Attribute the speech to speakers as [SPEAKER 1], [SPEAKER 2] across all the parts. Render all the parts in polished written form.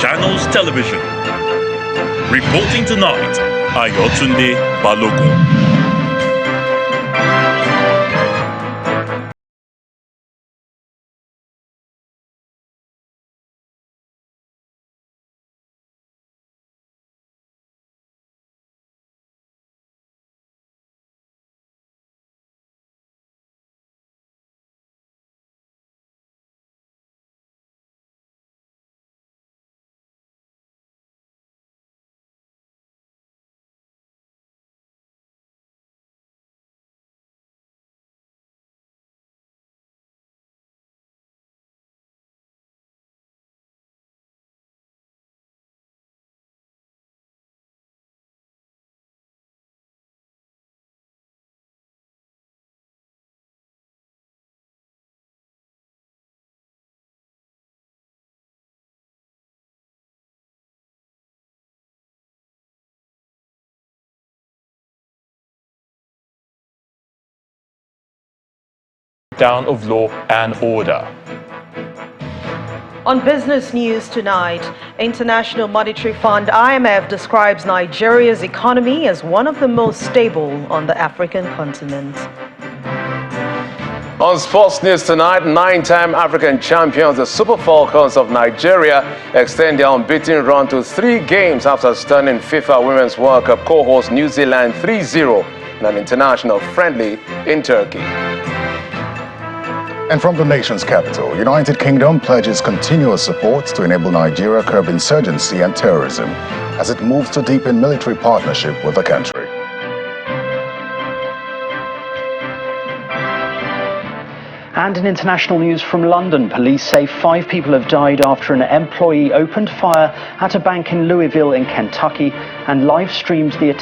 [SPEAKER 1] Channels Television. Reporting tonight, Ayotunde Balogun. Down of law and order.
[SPEAKER 2] On business news tonight, International Monetary Fund IMF describes Nigeria's economy as one of the most stable on the African continent.
[SPEAKER 3] On sports news tonight, 9-time African champions, the Super Falcons of Nigeria, extend their unbeaten run to 3 games after stunning FIFA Women's World Cup co-host New Zealand 3-0 in an international friendly in Turkey.
[SPEAKER 4] And from the nation's capital, United Kingdom pledges continuous support to enable Nigeria curb insurgency and terrorism as it moves to deepen military partnership with the country.
[SPEAKER 5] And in international news from London, police say 5 people have died after an employee opened fire at a bank in Louisville in Kentucky and live streamed the attack.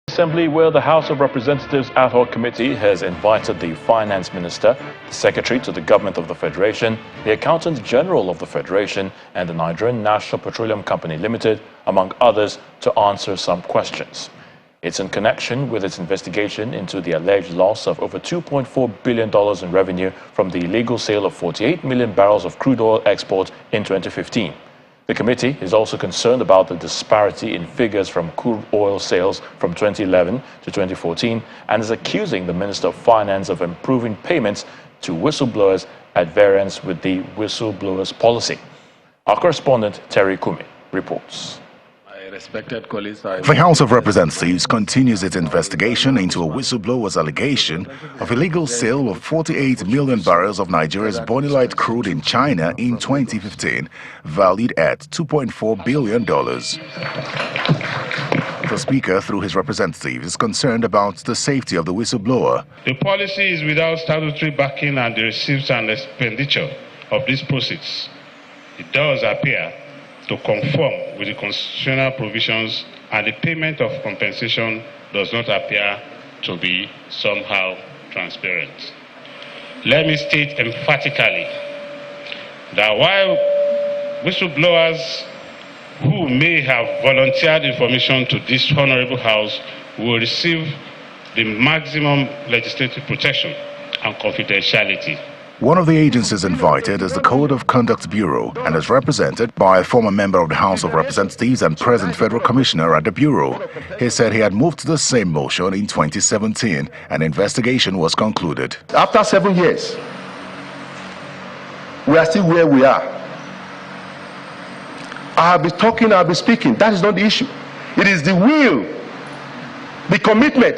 [SPEAKER 1] Assembly, where the House of Representatives Ad Hoc Committee has invited the Finance Minister, the Secretary to the Government of the Federation, the Accountant General of the Federation, and the Nigerian National Petroleum Company Limited, among others, to answer some questions. It's in connection with its investigation into the alleged loss of over $2.4 billion in revenue from the illegal sale of 48 million barrels of crude oil export in 2015. The committee is also concerned about the disparity in figures from crude oil sales from 2011 to 2014 and is accusing the Minister of Finance of improving payments to whistleblowers at variance with the whistleblowers policy. Our correspondent Terry Kumi reports.
[SPEAKER 6] Respected colleagues,
[SPEAKER 4] the House of Representatives continues its investigation into a whistleblower's allegation of illegal sale of 48 million barrels of Nigeria's bonylite crude in China in 2015, valued at $2.4 billion. The Speaker, through his representatives, is concerned about the safety of the whistleblower.
[SPEAKER 6] The policy is without statutory backing and the receipts and expenditure of these proceeds. It does appear to conform with the constitutional provisions, and the payment of compensation does not appear to be somehow transparent. Let me state emphatically that while whistleblowers who may have volunteered information to this Honorable House will receive the maximum legislative protection and confidentiality.
[SPEAKER 4] One of the agencies invited is the Code of Conduct Bureau and is represented by a former member of the House of Representatives and present Federal Commissioner at the Bureau. He said he had moved the same motion in 2017 and investigation was concluded.
[SPEAKER 7] After 7 years, we are still where we are. I'll be talking, I'll be speaking. That is not the issue. It is the will, the commitment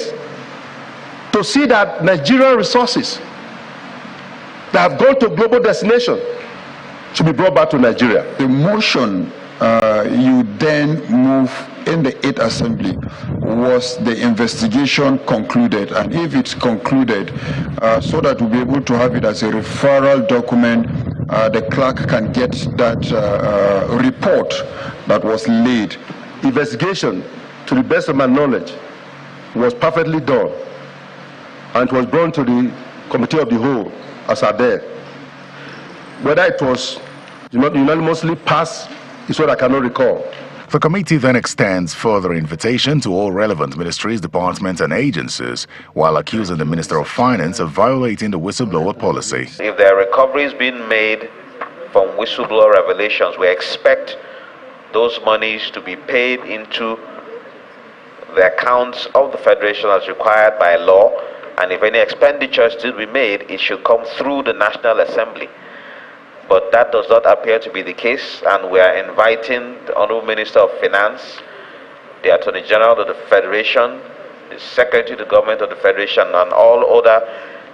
[SPEAKER 7] to see that Nigerian resources that have gone to global destination should be brought back to Nigeria.
[SPEAKER 8] The motion you then move in the 8th Assembly was the investigation concluded, and if it's concluded, so that we'll be able to have it as a referral document, the clerk can get that report that was laid.
[SPEAKER 7] Investigation, to the best of my knowledge, was perfectly done, and it was brought to the Committee of the Whole as are there. Whether it was unanimously passed is what I cannot recall.
[SPEAKER 4] The committee then extends further invitation to all relevant ministries, departments and agencies, while accusing the Minister of Finance of violating the whistleblower policy.
[SPEAKER 9] If there are recoveries being made from whistleblower revelations, we expect those monies to be paid into the accounts of the Federation as required by law, and if any expenditures to be made, it should come through the National Assembly. But that does not appear to be the case, and we are inviting the Honourable Minister of Finance, the Attorney General of the Federation, the Secretary to the Government of the Federation, and all other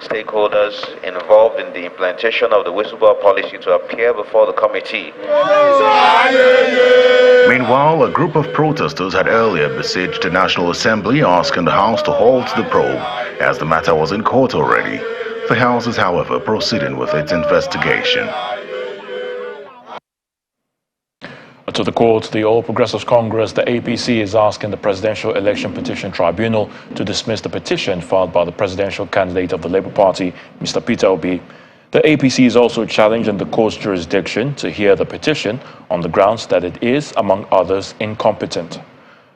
[SPEAKER 9] stakeholders involved in the implementation of the whistleblower policy to appear before the committee.
[SPEAKER 4] Meanwhile, a group of protesters had earlier besieged the National Assembly, asking the House to halt the probe, as the matter was in court already. The House is, however, proceeding with its investigation.
[SPEAKER 1] To the court, the All Progressives Congress, the APC, is asking the Presidential Election Petition Tribunal to dismiss the petition filed by the presidential candidate of the Labour Party, Mr. Peter Obi. The APC is also challenging the court's jurisdiction to hear the petition on the grounds that it is, among others, incompetent.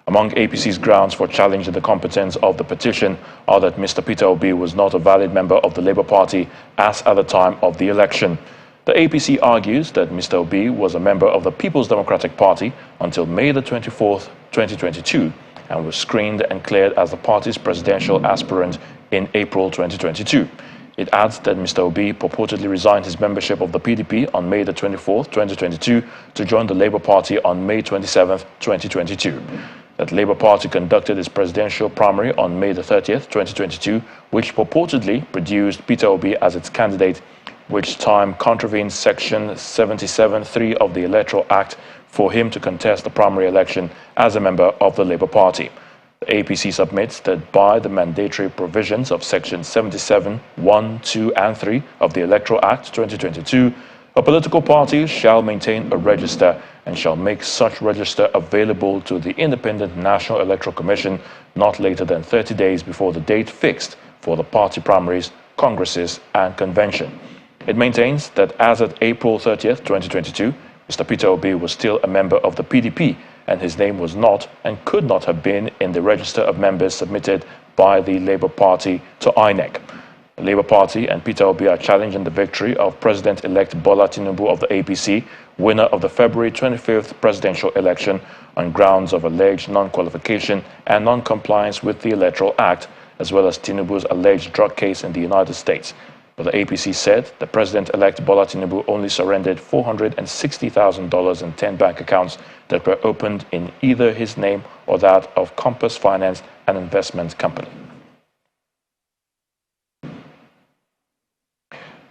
[SPEAKER 1] Among APC's grounds for challenging the competence of the petition are that Mr. Peter Obi was not a valid member of the Labour Party as at the time of the election. The APC argues that Mr. Obi was a member of the People's Democratic Party until May the 24th, 2022, and was screened and cleared as the party's presidential aspirant in April 2022. It adds that Mr. Obi purportedly resigned his membership of the PDP on May the 24th, 2022, to join the Labour Party on May 27th, 2022. That Labour Party conducted its presidential primary on May the 30th, 2022, which purportedly produced Peter Obi as its candidate, which time contravenes Section 77(3) of the Electoral Act for him to contest the primary election as a member of the Labour Party. The APC submits that by the mandatory provisions of Section 77(1), 2 and 3 of the Electoral Act 2022, a political party shall maintain a register and shall make such register available to the Independent National Electoral Commission not later than 30 days before the date fixed for the party primaries, congresses and convention. It maintains that as of April 30th, 2022, Mr. Peter Obi was still a member of the PDP and his name was not and could not have been in the register of members submitted by the Labour Party to INEC. The Labour Party and Peter Obi are challenging the victory of President-elect Bola Tinubu of the APC, winner of the February 25th presidential election, on grounds of alleged non-qualification and non-compliance with the Electoral Act, as well as Tinubu's alleged drug case in the United States. But the APC said the President-elect Bola Tinubu only surrendered $460,000 in 10 bank accounts that were opened in either his name or that of Compass Finance and Investment Company.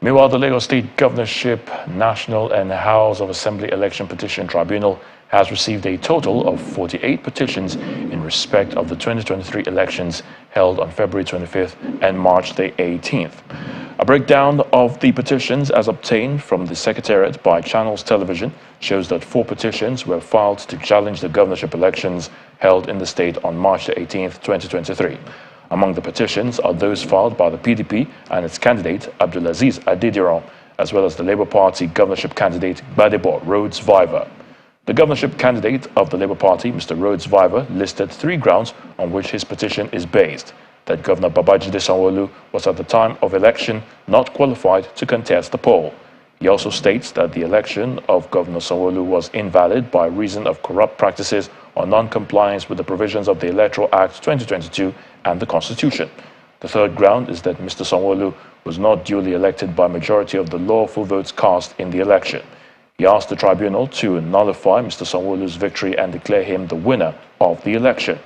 [SPEAKER 1] Meanwhile, the Lagos State Governorship, National and House of Assembly Election Petition Tribunal has received a total of 48 petitions in respect of the 2023 elections held on February 25th and March the 18th. A breakdown of the petitions as obtained from the Secretariat by Channels Television shows that 4 petitions were filed to challenge the governorship elections held in the state on March the 18th, 2023. Among the petitions are those filed by the PDP and its candidate, Abdulaziz Adediran, as well as the Labour Party governorship candidate, Gbadebo Rhodes Viver. The governorship candidate of the Labour Party, Mr. Rhodes Viver, listed 3 grounds on which his petition is based: that Governor Babajide Sanwo-Olu was at the time of election not qualified to contest the poll. He also states that the election of Governor Sanwo-Olu was invalid by reason of corrupt practices or non-compliance with the provisions of the Electoral Act 2022 and the Constitution. The 3rd ground is that Mr. Sanwo-Olu was not duly elected by majority of the lawful votes cast in the election. He asked the tribunal to nullify Mr. Sanwo-Olu's victory and declare him the winner of the election.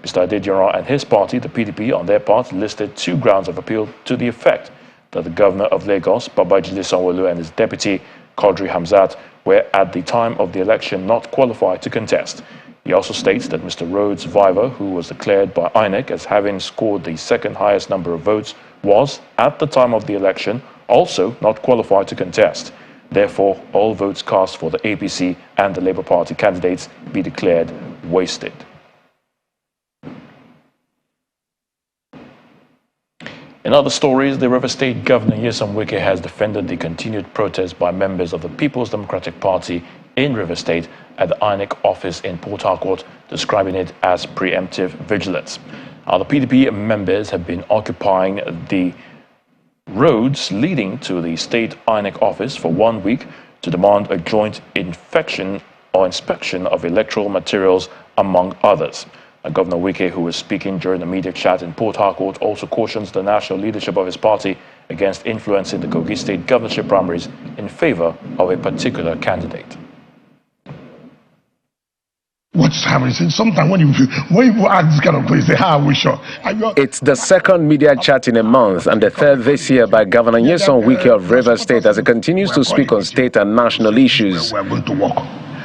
[SPEAKER 1] Mr. Adediran and his party, the PDP, on their part, listed 2 grounds of appeal to the effect that the governor of Lagos, Babajide Sanwo-Olu, and his deputy, Quadri Hamzat, were at the time of the election not qualified to contest. He also states that Mr. Rhodes Viver, who was declared by INEC as having scored the 2nd highest number of votes, was, at the time of the election, also not qualified to contest. Therefore, all votes cast for the APC and the Labour Party candidates be declared wasted. In other stories, the River State Governor Nyesom Wike has defended the continued protest by members of the People's Democratic Party in River State at the INEC office in Port Harcourt, describing it as preemptive vigilance. Now, the PDP members have been occupying the roads leading to the state INEC office for 1 week to demand a joint inspection of electoral materials, among others. Governor Wike, who was speaking during a media chat in Port Harcourt, also cautions the national leadership of his party against influencing the Kogi State governorship primaries in favor of a particular candidate.
[SPEAKER 10] What's happening? Sometimes when you ask this kind of question, how are we sure?
[SPEAKER 3] It's the second media chat in a month and the third this year by Governor Nyesom Wike of Rivers State as he continues to speak on state and national issues.
[SPEAKER 10] We're going to work.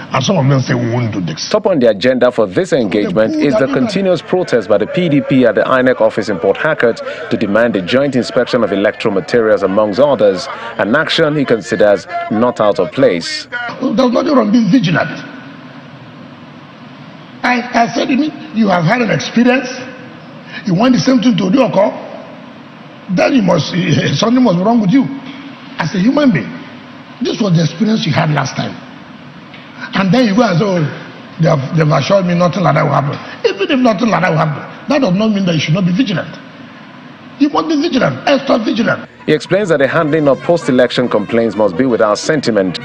[SPEAKER 10] And some of them say we won't do this.
[SPEAKER 3] Top on the agenda for this engagement is the continuous protest by the PDP at the INEC office in Port Harcourt to demand a joint inspection of electoral materials, amongst others, an action he considers not out of place.
[SPEAKER 10] There's nothing wrong being vigilant. I said, you have had an experience, you want the same thing to do occur, then something must be wrong with you as a human being. This was the experience you had last time. And then you go and say, oh, they've assured me nothing like that will happen. Even if nothing like that will happen, that does not mean that you should not be vigilant. You must be vigilant, extra vigilant.
[SPEAKER 3] He explains that the handling of post-election complaints must be without sentiment,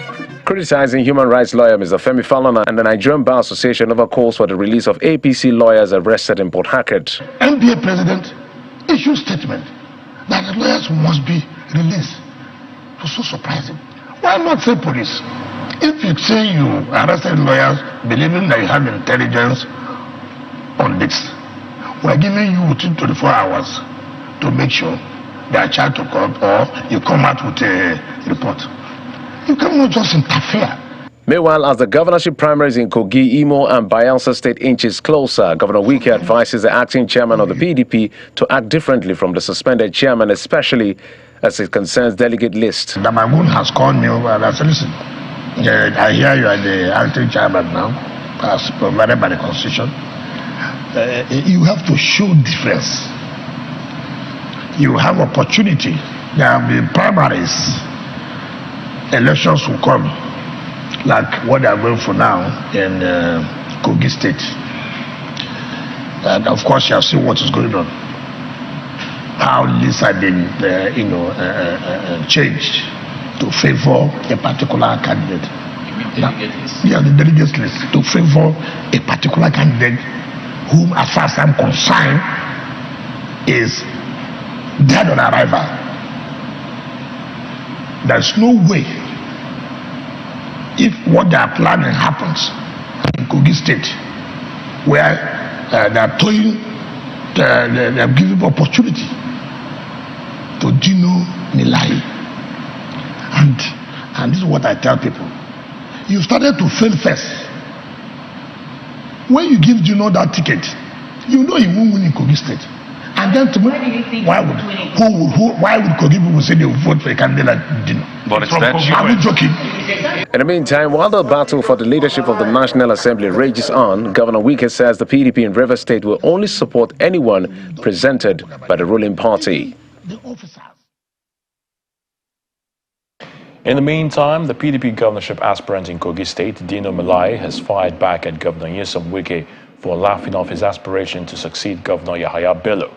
[SPEAKER 3] criticizing human rights lawyer Mr. Femi Falana and the Nigerian Bar Association over calls for the release of APC lawyers arrested in Port Harcourt.
[SPEAKER 10] NBA president issued statement that the lawyers must be released. It was so surprising. Why not say police? If you say you arrested lawyers believing that you have intelligence on this, we're giving you within 24 hours to make sure they are charged to court or you come out with a report. You cannot just interfere.
[SPEAKER 3] Meanwhile, as the governorship primaries in Kogi, Imo and Bayelsa State inches closer, Governor Wike advises the acting chairman of the PDP to act differently from the suspended chairman, especially as it concerns delegate list.
[SPEAKER 10] Damagun has called me over and I said, listen, I hear you are the acting chairman now, as provided by the constitution. You have to show difference. You have opportunity. There will be primaries. Elections will come, like what they are going for now in Kogi State. And of course, you have seen what is going on. How lists have been, changed to favor a particular candidate. Yeah, the delegate list to favor a particular candidate whom, as far as I'm concerned, is dead on arrival. There's no way, if what they are planning happens in Kogi State, where they are toying, they are giving opportunity to Dino Nilai. And this is what I tell people. You started to fail first. When you give Dino that ticket, you know he won't win in Kogi State. And then tomorrow, why would Kogi people say they will vote for a candidate like Dino?
[SPEAKER 3] But it's that
[SPEAKER 10] I'm joking.
[SPEAKER 3] In the meantime, while the battle for the leadership of the National Assembly rages on, Governor Wike says the PDP in Rivers State will only support anyone presented by the ruling party.
[SPEAKER 1] In the meantime, the PDP governorship aspirant in Kogi State, Dino Malai, has fired back at Governor Nyesom Wike for laughing off his aspiration to succeed Governor Yahaya Bello.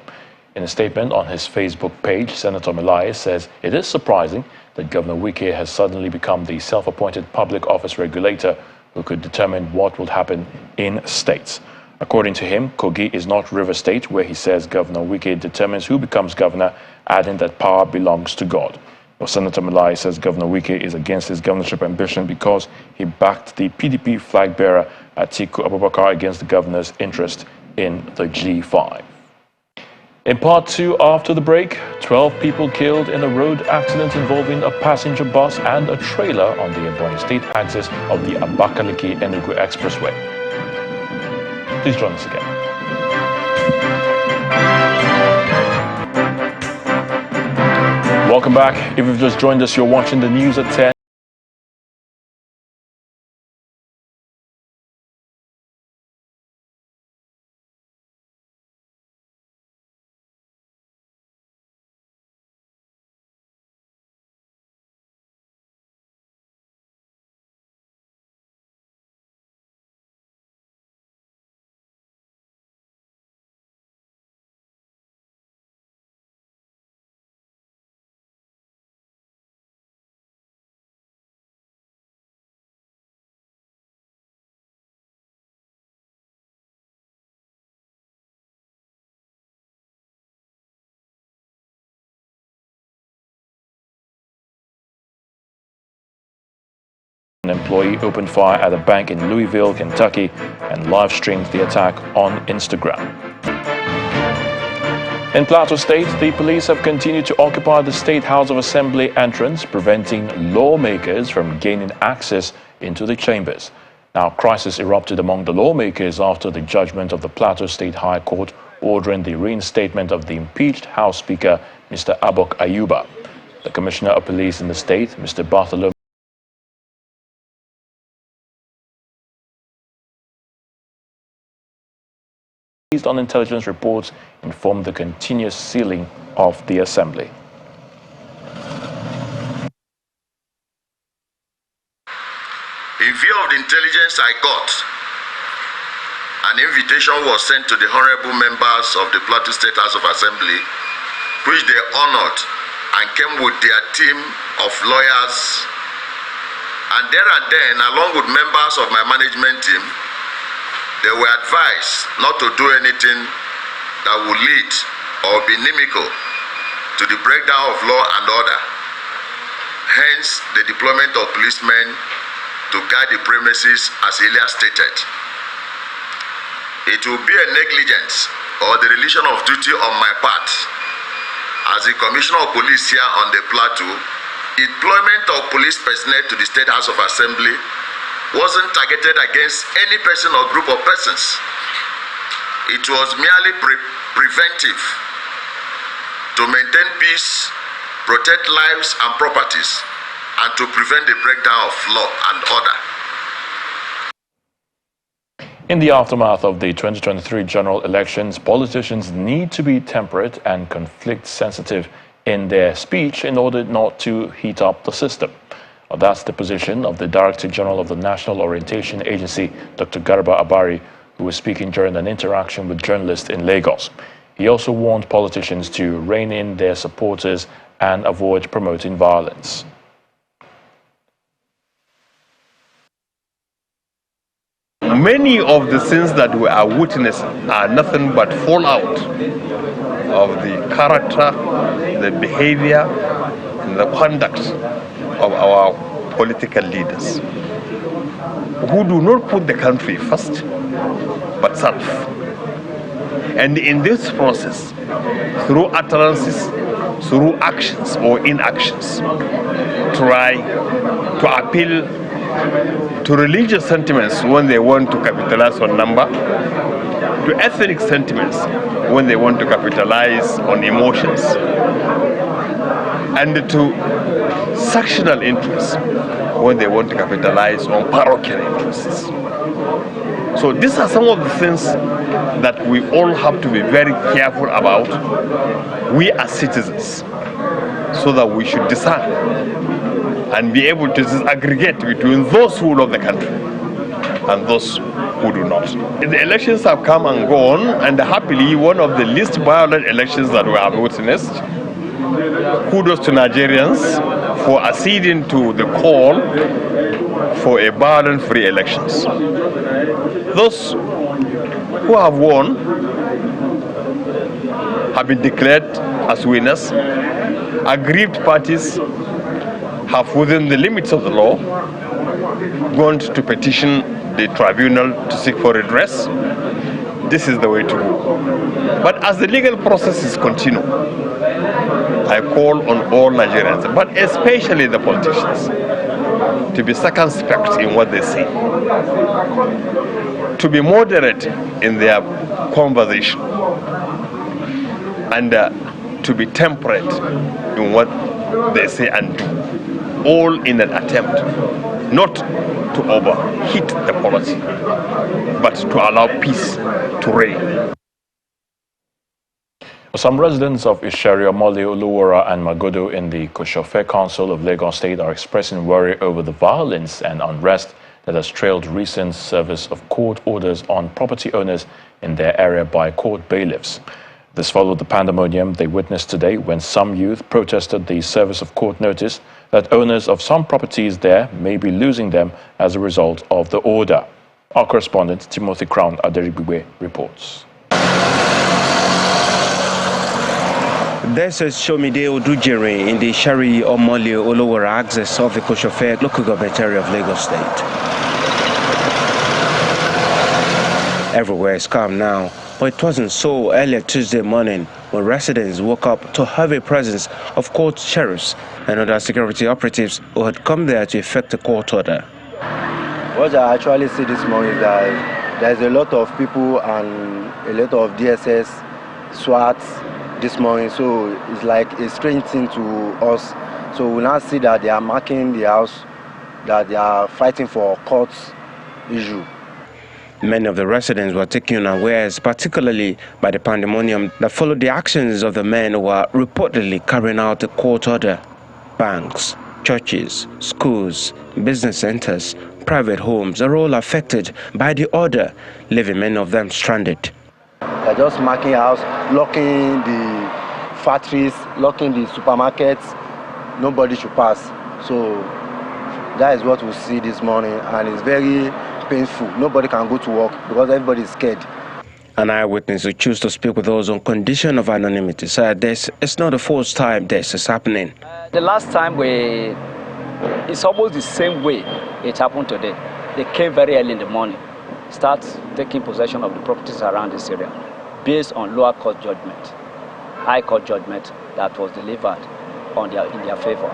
[SPEAKER 1] In a statement on his Facebook page, Senator Malai says it is surprising that Governor Wike has suddenly become the self-appointed public office regulator who could determine what will happen in states. According to him, Kogi is not River State, where he says Governor Wike determines who becomes governor, adding that power belongs to God. Well, Senator Malai says Governor Wike is against his governorship ambition because he backed the PDP flag bearer Atiku Abubakar against the governor's interest in the G5. In part two, after the break, 12 people killed in a road accident involving a passenger bus and a trailer on the Ebonyi state axis of the Abakaliki-Enugu Expressway. Please join us again. Welcome back. If you've just joined us, you're watching the news at 10. An employee opened fire at a bank in Louisville, Kentucky, and live-streamed the attack on Instagram. In Plateau State, the police have continued to occupy the State House of Assembly entrance, preventing lawmakers from gaining access into the chambers. Now, crisis erupted among the lawmakers after the judgment of the Plateau State High Court ordering the reinstatement of the impeached House Speaker, Mr. Abok Ayuba. The Commissioner of Police in the state, Mr. Bartholomew, based on intelligence reports, informed the continuous sealing of the assembly.
[SPEAKER 11] In view of the intelligence I got, an invitation was sent to the honorable members of the Plateau State House of Assembly, which they honored and came with their team of lawyers. And there and then, along with members of my management team, they were advised not to do anything that would lead or be inimical to the breakdown of law and order. Hence, the deployment of policemen to guard the premises as earlier stated. It will be a negligence or the relation of duty on my part as the Commissioner of Police here on the Plateau. Deployment of police personnel to the State House of Assembly wasn't targeted against any person or group of persons. It was merely preventive to maintain peace, protect lives and properties, and to prevent the breakdown of law and order.
[SPEAKER 1] In the aftermath of the 2023 general elections, politicians need to be temperate and conflict sensitive in their speech in order not to heat up the system. That's the position of the Director General of the National Orientation Agency, Dr. Garba Abari, who was speaking during an interaction with journalists in Lagos. He also warned politicians to rein in their supporters and avoid promoting violence.
[SPEAKER 12] Many of the things that we are witnessing are nothing but fallout of the character, the behavior, and the conduct of our political leaders, who do not put the country first, but self. And in this process, through utterances, through actions or inactions, try to appeal to religious sentiments when they want to capitalize on number, to ethnic sentiments when they want to capitalize on emotions, and to sectional interests when they want to capitalize on parochial interests. So these are some of the things that we all have to be very careful about, we as citizens, so that we should discern and be able to disaggregate between those who love the country and those who do not. The elections have come and gone, and happily one of the least violent elections that we have witnessed. Kudos to Nigerians for acceding to the call for a violence-free elections. Those who have won have been declared as winners. Aggrieved parties have, within the limits of the law, gone to petition the tribunal to seek for redress. This is the way to go. But as the legal processes continue, I call on all Nigerians, but especially the politicians, to be circumspect in what they say, to be moderate in their conversation, and to be temperate in what they say and do, all in an attempt not to overheat the policy, but to allow peace to reign.
[SPEAKER 1] Some residents of Isheria, Mole, Oluwara and Magodo in the Koshofe Council of Lagos State are expressing worry over the violence and unrest that has trailed recent service of court orders on property owners in their area by court bailiffs. This followed the pandemonium they witnessed today when some youth protested the service of court notice that owners of some properties there may be losing them as a result of the order. Our correspondent Timothy Crown Aderibigbe reports.
[SPEAKER 13] There's a Shomide Odujere in the Shari Omole Olowara axis of the Koshofe local government area of Lagos State. Everywhere is calm now, but it wasn't so earlier Tuesday morning when residents woke up to have a presence of court sheriffs and other security operatives who had come there to effect a court order.
[SPEAKER 14] What I actually see this morning is that there's a lot of people and a lot of DSS, SWAT this morning, so it's like a strange thing to us. So we now see that they are marking the house, that they are fighting for court issue.
[SPEAKER 13] Many of the residents were taken unawares, particularly by the pandemonium that followed the actions of the men who were reportedly carrying out the court order. Banks, churches, schools, business centers, private homes are all affected by the order, leaving many of them stranded.
[SPEAKER 14] They're just marking house, locking the factories, locking the supermarkets. Nobody should pass. So that is what we see this morning, and it's very painful. Nobody can go to work because everybody is scared.
[SPEAKER 13] An eyewitness who chose to speak with us on condition of anonymity said it's not the first time this is happening.
[SPEAKER 15] The last time it's almost the same way it happened today. They came very early in the morning, start taking possession of the properties around this area based on lower court judgment, high court judgment that was delivered in their favor.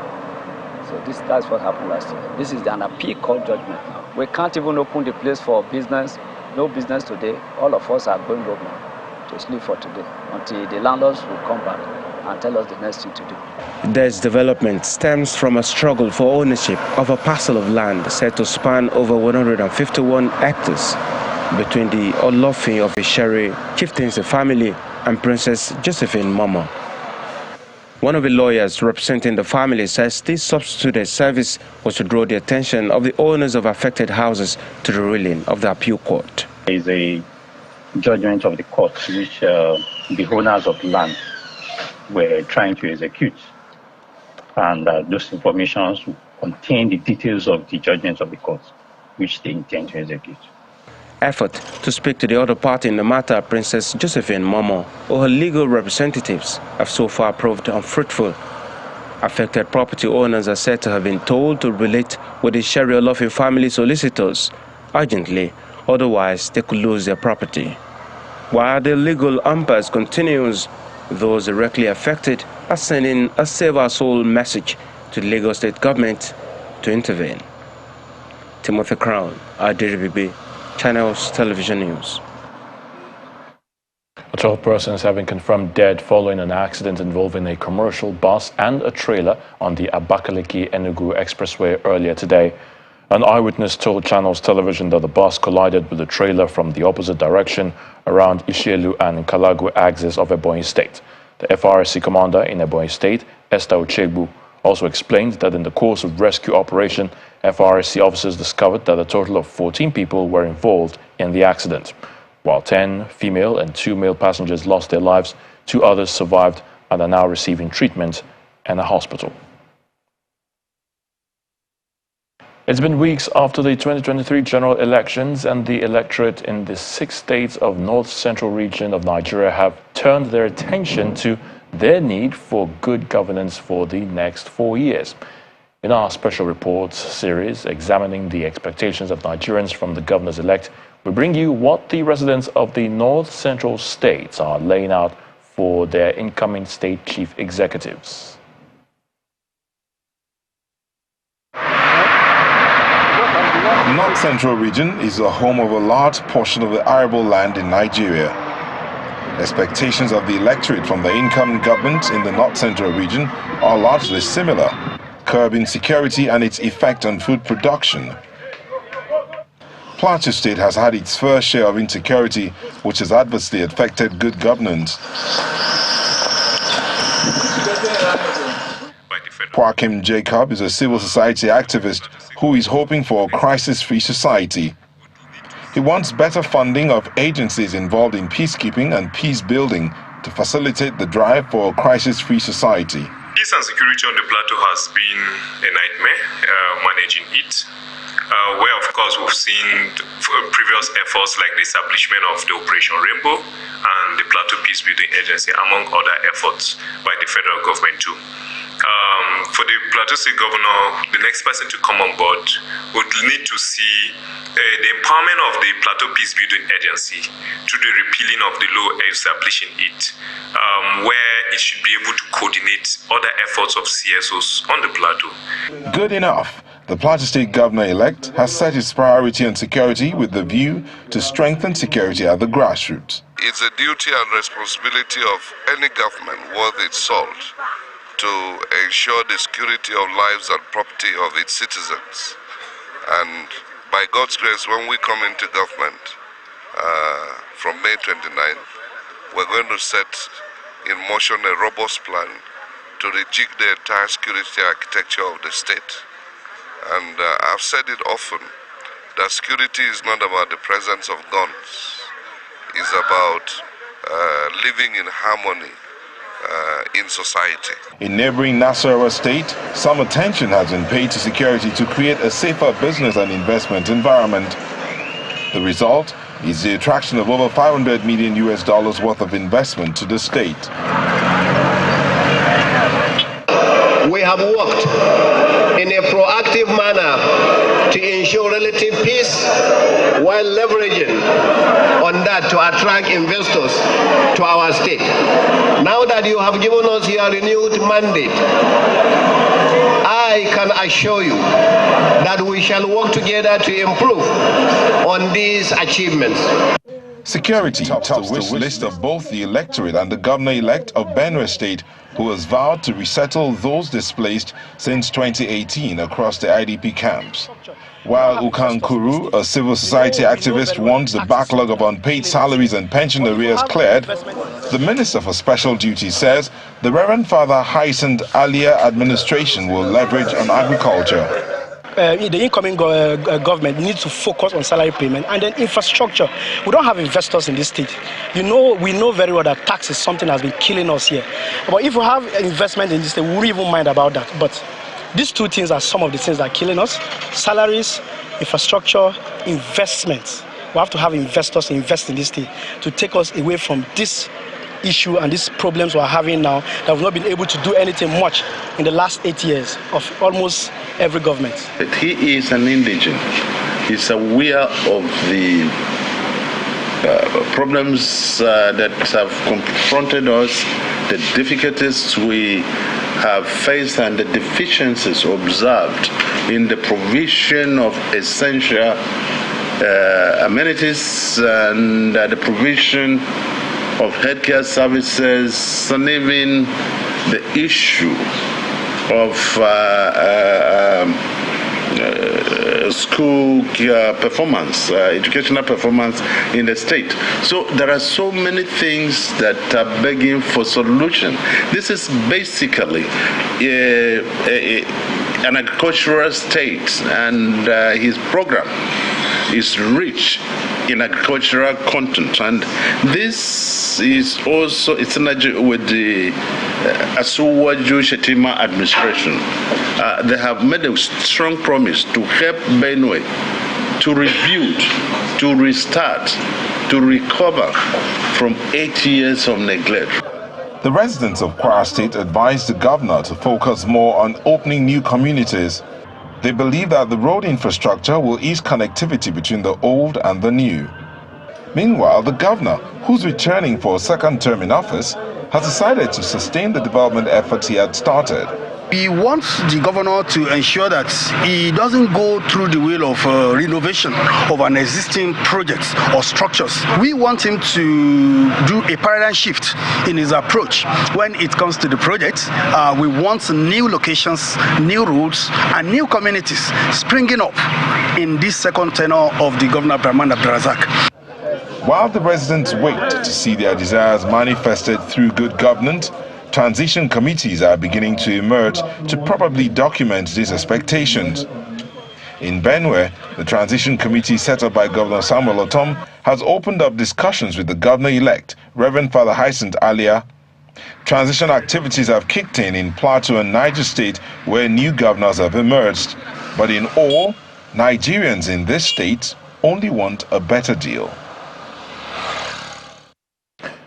[SPEAKER 15] So that's what happened last year. This is an appeal court judgment now. We can't even open the place for business. No business today. All of us are going home now to sleep for today until the landlords will come back and tell us the next thing to do.
[SPEAKER 13] This development stems from a struggle for ownership of a parcel of land said to span over 151 hectares between the Olofin of Isheri chieftaincy family and Princess Josephine Momo. One of the lawyers representing the family says this substituted service was to draw the attention of the owners of affected houses to the ruling of the appeal court.
[SPEAKER 16] There is a judgment of the court which the owners of land were trying to execute, and those informations contain the details of the judgment of the court which they intend to execute.
[SPEAKER 13] Effort to speak to the other party in the matter, Princess Josephine Momo, or her legal representatives, have so far proved unfruitful. Affected property owners are said to have been told to relate with the Sharia Olofin family solicitors urgently, otherwise they could lose their property. While the legal impasse continues, those directly affected are sending a save our soul message to the Lagos State government to intervene. Timothy Crown, RDBB, Channels Television News.
[SPEAKER 1] 12 persons have been confirmed dead following an accident involving a commercial bus and a trailer on the Abakaliki-Enugu Expressway earlier today. An eyewitness told Channels Television that the bus collided with a trailer from the opposite direction around Ishielu and Kalagu axis of Ebonyi State. The FRSC commander in Ebonyi State, Esther Ochegbu, also explained that in the course of rescue operation, FRSC officers discovered that a total of 14 people were involved in the accident. While 10 female and 2 male passengers lost their lives, 2 others survived and are now receiving treatment in a hospital. It's been weeks after the 2023 general elections, and the electorate in the 6 states of North Central region of Nigeria have turned their attention to their need for good governance for the next 4 years. In our special reports series examining the expectations of Nigerians from the governors-elect, we bring you what the residents of the North Central states are laying out for their incoming state chief executives.
[SPEAKER 17] The North Central region is the home of a large portion of the arable land in Nigeria. Expectations of the electorate from the incoming government in the North Central region are largely similar, curbing insecurity and its effect on food production. Plateau State has had its fair share of insecurity, which has adversely affected good governance. Parkinson Jacob is a civil society activist who is hoping for a crisis-free society. He wants better funding of agencies involved in peacekeeping and peace building to facilitate the drive for a crisis-free society.
[SPEAKER 18] Peace and security on the plateau has been a nightmare, managing it. where, of course, we've seen previous efforts like the establishment of the Operation Rainbow and the Plateau Peacebuilding Agency, among other efforts by the federal government too. For the Plateau State Governor, the next person to come on board would need to see the empowerment of the Plateau Peacebuilding Agency through the repealing of the law establishing it, where it should be able to coordinate other efforts of CSOs on the Plateau.
[SPEAKER 17] Good enough. The Plateau State Governor-elect has set its priority on security with the view to strengthen security at the grassroots.
[SPEAKER 19] It's a duty and responsibility of any government worth its salt to ensure the security of lives and property of its citizens. And by God's grace, when we come into government from May 29th, we're going to set in motion a robust plan to rejig the entire security architecture of the state. And I've said it often, that security is not about the presence of guns. It's about living in harmony in society.
[SPEAKER 17] In neighboring Nasarawa State, some attention has been paid to security to create a safer business and investment environment. The result is the attraction of over $500 million worth of investment to the state.
[SPEAKER 20] We have worked in a proactive manner to ensure relative peace while leveraging on that to attract investors to our state. Now that you have given us your renewed mandate, I can assure you that we shall work together to improve on these achievements.
[SPEAKER 17] Security tops the wish list of both the electorate and the governor-elect of Benue State, who has vowed to resettle those displaced since 2018 across the IDP camps. While Ukankuru, a civil society activist, wants the backlog of unpaid salaries and pension arrears cleared, the Minister for Special Duties says the Reverend Father Hyacinth Alia administration will leverage on agriculture.
[SPEAKER 21] The incoming government needs to focus on salary payment and then infrastructure. We don't have investors in this state. We know very well that tax is something that has been killing us here. But if we have investment in this state, we wouldn't even mind about that. But these two things are some of the things that are killing us: salaries, infrastructure, investments. We have to have investors invest in this state to take us away from this issue and these problems we're having now that we've not been able to do anything much in the last 8 years of almost every government.
[SPEAKER 22] He is an indigent. He's aware of the problems that have confronted us, the difficulties we have faced and the deficiencies observed in the provision of essential amenities and the provision of healthcare services, and even the issue of school performance, educational performance in the state. So there are so many things that are begging for solution. This is basically an agricultural state, and his program is rich in agricultural content, and this is also its synergy with the Asuwaju Shetima administration. They have made a strong promise to help Benue to rebuild, to restart, to recover from 8 years of neglect.
[SPEAKER 17] The residents of Kwara State advised the governor to focus more on opening new communities. They believe that the road infrastructure will ease connectivity between the old and the new. Meanwhile, the governor, who's returning for a second term in office, has decided to sustain the development efforts he had started.
[SPEAKER 23] We want the governor to ensure that he doesn't go through the wheel of renovation of an existing projects or structures. We want him to do a paradigm shift in his approach. When it comes to the projects, we want new locations, new roads, and new communities springing up in this second tenure of the Governor Brahman Abdulrazak.
[SPEAKER 17] While the residents wait to see their desires manifested through good governance, transition committees are beginning to emerge to probably document these expectations. In Benue, the transition committee set up by Governor Samuel Otom has opened up discussions with the governor-elect, Reverend Father Hyacinth Alia. Transition activities have kicked in Plateau and Niger State, where new governors have emerged. But in all, Nigerians in this state only want a better deal.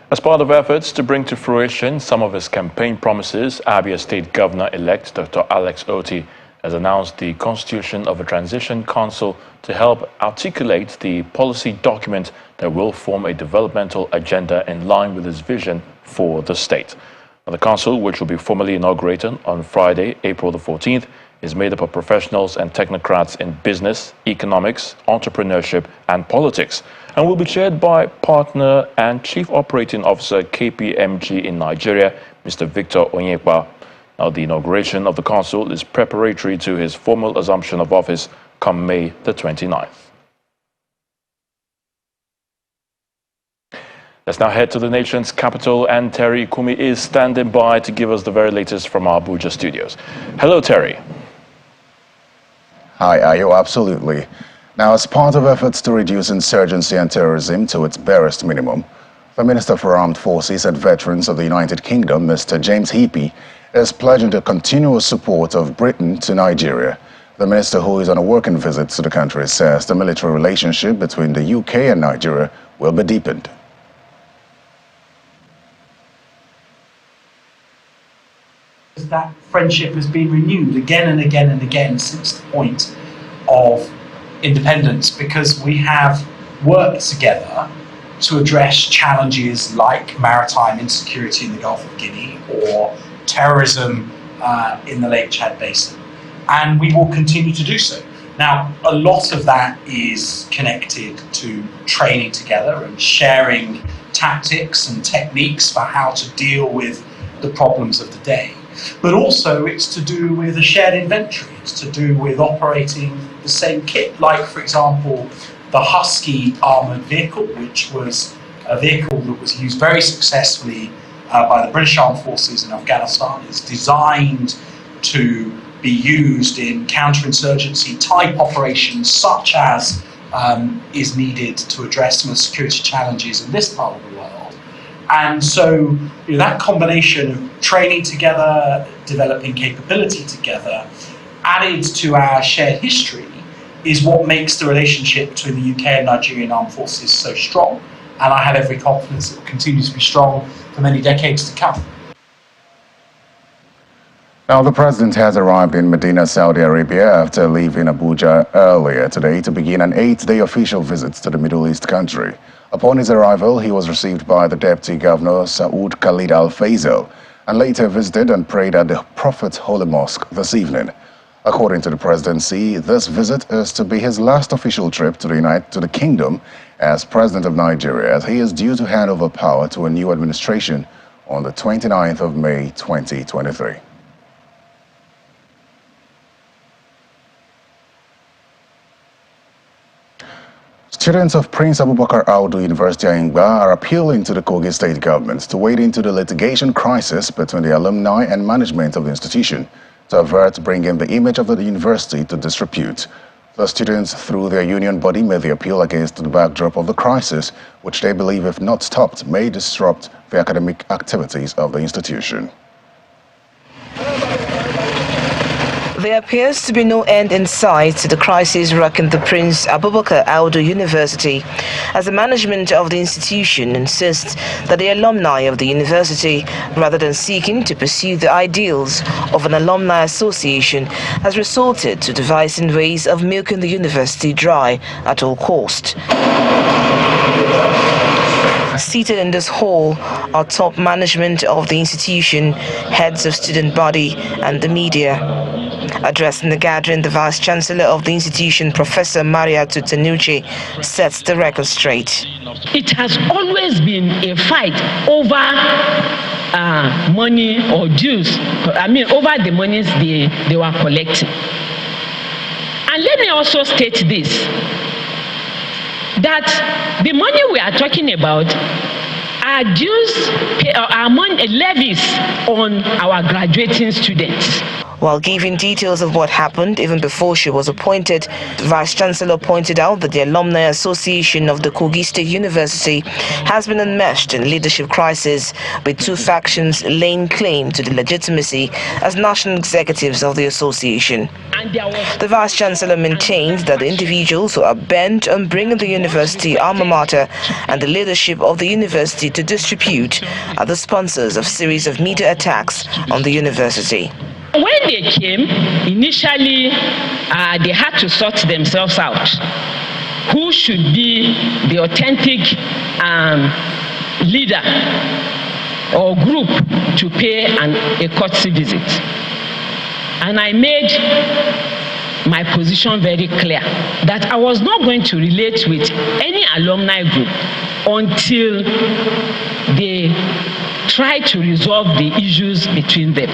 [SPEAKER 1] As part of efforts to bring to fruition some of his campaign promises, Abia State Governor-elect Dr. Alex Otti has announced the constitution of a transition council to help articulate the policy document that will form a developmental agenda in line with his vision for the state. Now, the council, which will be formally inaugurated on Friday, April the 14th, is made up of professionals and technocrats in business, economics, entrepreneurship, and politics, and will be chaired by partner and Chief Operating Officer KPMG in Nigeria, Mr. Victor Onyekpa. Now, the inauguration of the council is preparatory to his formal assumption of office come May the 29th. Let's now head to the nation's capital, and Terry Ikumi is standing by to give us the very latest from our Abuja studios. Hello, Terry.
[SPEAKER 4] Hi, Ayo, absolutely. Now, as part of efforts to reduce insurgency and terrorism to its barest minimum, the Minister for Armed Forces and Veterans of the United Kingdom, Mr. James Heapy, is pledging the continuous support of Britain to Nigeria. The minister, who is on a working visit to the country, says the military relationship between the UK and Nigeria will be deepened.
[SPEAKER 2] That friendship has been renewed again and again and again since the point of independence, because we have worked together to address challenges like maritime insecurity in the Gulf of Guinea or terrorism in the Lake Chad Basin, and we will continue to do so. Now, a lot of that is connected to training together and sharing tactics and techniques for how to deal with the problems of the day. But also it's to do with a shared inventory. It's to do with operating the same kit, like, for example, the Husky armoured vehicle, which was a vehicle that was used very successfully by the British Armed Forces in Afghanistan. It's designed to be used in counterinsurgency type operations, such as is needed to address some of the security challenges in this part of the world. And so that combination of training together, developing capability together, added to our shared history, is what makes the relationship between the UK and Nigerian armed forces so strong. And I have every confidence it will continue to be strong for many decades to come.
[SPEAKER 4] Now, the president has arrived in Medina, Saudi Arabia after leaving Abuja earlier today to begin an 8-day official visit to the Middle East country. Upon his arrival, he was received by the Deputy Governor, Saud Khalid Al-Faisal, and later visited and prayed at the Prophet's Holy Mosque this evening. According to the presidency, this visit is to be his last official trip to the Kingdom as President of Nigeria, as he is due to hand over power to a new administration on the 29th of May 2023. Students of Prince Abubakar Audu University Ayingba are appealing to the Kogi state government to wade into the litigation crisis between the alumni and management of the institution to avert bringing the image of the university to disrepute. The students, through their union body, made the appeal against the backdrop of the crisis, which they believe, if not stopped, may disrupt the academic activities of the institution.
[SPEAKER 5] There appears to be no end in sight to the crisis rocking the Prince Abubakar Audu University, as the management of the institution insists that the alumni of the university, rather than seeking to pursue the ideals of an alumni association, has resorted to devising ways of milking the university dry at all cost. Seated in this hall are top management of the institution, heads of student body, and the media. Addressing the gathering, the Vice-Chancellor of the institution, Professor Maria Tutenuche, sets the record straight.
[SPEAKER 6] It has always been a fight over money or dues, over the monies they were collecting. And let me also state this, that the money we are talking about are dues, are money levies on our graduating students.
[SPEAKER 5] While giving details of what happened even before she was appointed, the Vice-Chancellor pointed out that the Alumni Association of the Kogi State University has been enmeshed in leadership crisis, with two factions laying claim to the legitimacy as national executives of the association. The Vice-Chancellor maintained that the individuals who are bent on bringing the university alma mater and the leadership of the university to disrepute are the sponsors of a series of media attacks on the university.
[SPEAKER 6] When they came, initially they had to sort themselves out. Who should be the authentic leader or group to pay a courtesy visit? And I made my position very clear that I was not going to relate with any alumni group until they try to resolve the issues between them.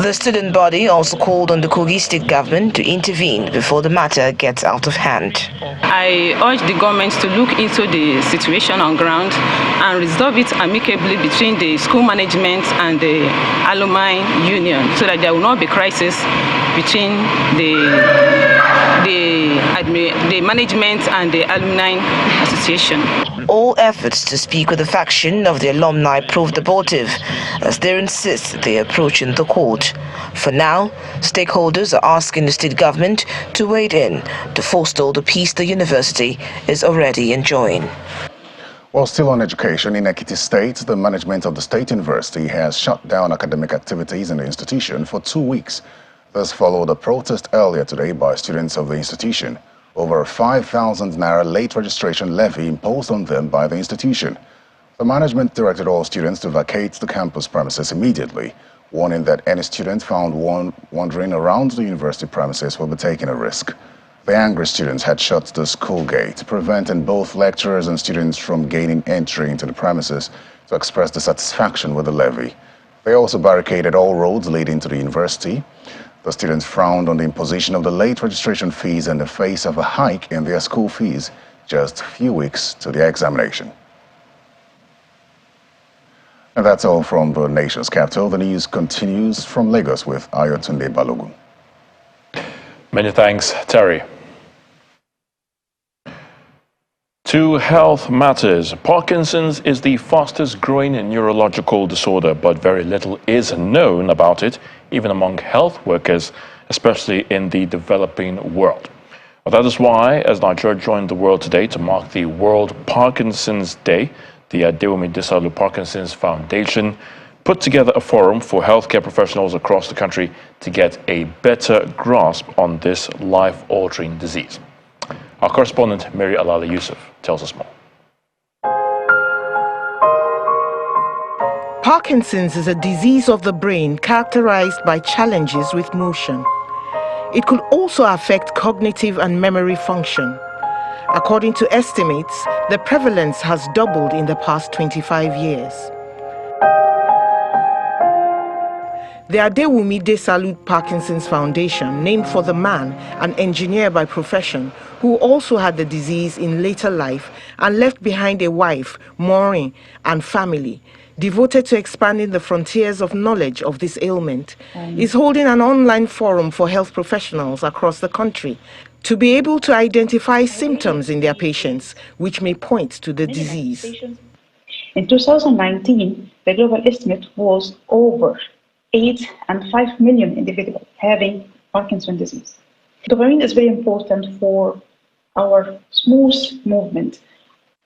[SPEAKER 5] The student body also called on the Kogi State government to intervene before the matter gets out of hand.
[SPEAKER 7] I urge the government to look into the situation on ground and resolve it amicably between the school management and the alumni union, so that there will not be crisis between the management and the alumni association.
[SPEAKER 5] All efforts to speak with the faction of the alumni proved abortive, as they insist they are approaching the court. For now, stakeholders are asking the state government to wade in to forestall the peace the university is already enjoying.
[SPEAKER 4] While still on education, in Ekiti State, the management of the State University has shut down academic activities in the institution for 2 weeks. This followed a protest earlier today by students of the institution over a 5,000 naira late registration levy imposed on them by the institution. The management directed all students to vacate the campus premises immediately, warning that any student found wandering around the university premises will be taking a risk. The angry students had shut the school gate, preventing both lecturers and students from gaining entry into the premises to express dissatisfaction with the levy. They also barricaded all roads leading to the university. The students frowned on the imposition of the late registration fees in the face of a hike in their school fees just a few weeks to the examination. And that's all from the nation's capital. The news continues from Lagos with Ayotunde Balogun.
[SPEAKER 1] Many thanks, Terry. To health matters. Parkinson's is the fastest growing neurological disorder, but very little is known about it, even among health workers, especially in the developing world. Well, that is why, as Nigeria joined the world today to mark the World Parkinson's Day, the Adewumi Desalu Parkinson's Foundation put together a forum for healthcare professionals across the country to get a better grasp on this life-altering disease. Our correspondent, Mary Alala Yusuf, tells us more.
[SPEAKER 8] Parkinson's is a disease of the brain characterized by challenges with motion. It could also affect cognitive and memory function. According to estimates, the prevalence has doubled in the past 25 years. The Adewumi Desalu Parkinson's Foundation, named for the man, an engineer by profession, who also had the disease in later life and left behind a wife, Maureen, and family, devoted to expanding the frontiers of knowledge of this ailment, is holding an online forum for health professionals across the country to be able to identify symptoms in their patients which may point to the disease.
[SPEAKER 9] In 2019, the global estimate was over 8.5 million individuals having Parkinson's disease. Dopamine is very important for our smooth movement,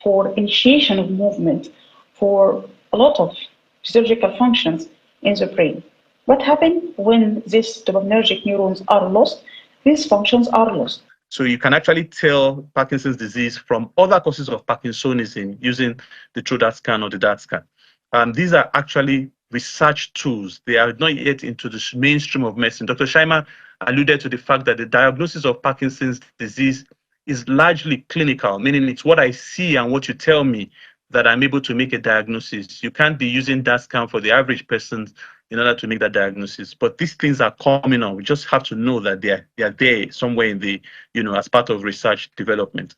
[SPEAKER 9] for initiation of movement, for a lot of physiological functions in the brain. What happens when these dopaminergic neurons are lost? These functions are lost.
[SPEAKER 24] So you can actually tell Parkinson's disease from other causes of Parkinsonism using the TrueDart scan or the DART scan. These are actually research tools. They are not yet into the mainstream of medicine. Dr. Shaima alluded to the fact that the diagnosis of Parkinson's disease is largely clinical, meaning it's what I see and what you tell me that I'm able to make a diagnosis. You can't be using that scan for the average person in order to make that diagnosis. But these things are coming on. We just have to know that they are there somewhere in the, as part of research development.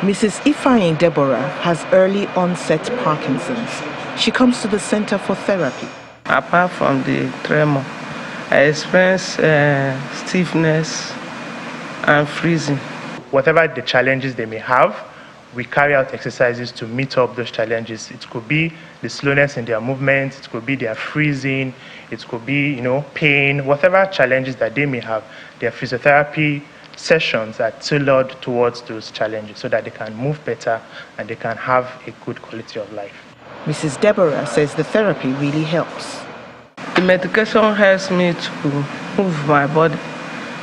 [SPEAKER 8] Mrs. Ifeanyi Deborah has early onset Parkinson's. She comes to the Center for Therapy.
[SPEAKER 3] Apart from the tremor, I experienced stiffness and freezing.
[SPEAKER 10] Whatever the challenges they may have, we carry out exercises to meet up those challenges. It could be the slowness in their movement, it could be their freezing, it could be, pain, whatever challenges that they may have. Their physiotherapy sessions are tailored towards those challenges so that they can move better and they can have a good quality of life.
[SPEAKER 8] Mrs. Deborah says the therapy really helps.
[SPEAKER 3] The medication helps me to move my body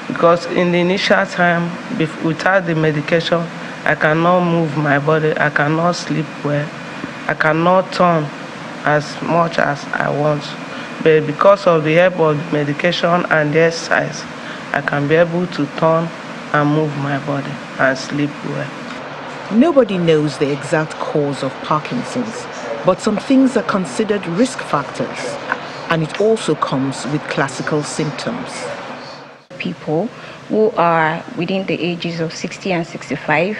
[SPEAKER 3] because in the initial time, without the medication, I cannot move my body, I cannot sleep well, I cannot turn as much as I want. But because of the help of the medication and the exercise, I can be able to turn and move my body and sleep well.
[SPEAKER 8] Nobody knows the exact cause of Parkinson's, but some things are considered risk factors, and it also comes with classical symptoms.
[SPEAKER 11] People who are within the ages of 60 and 65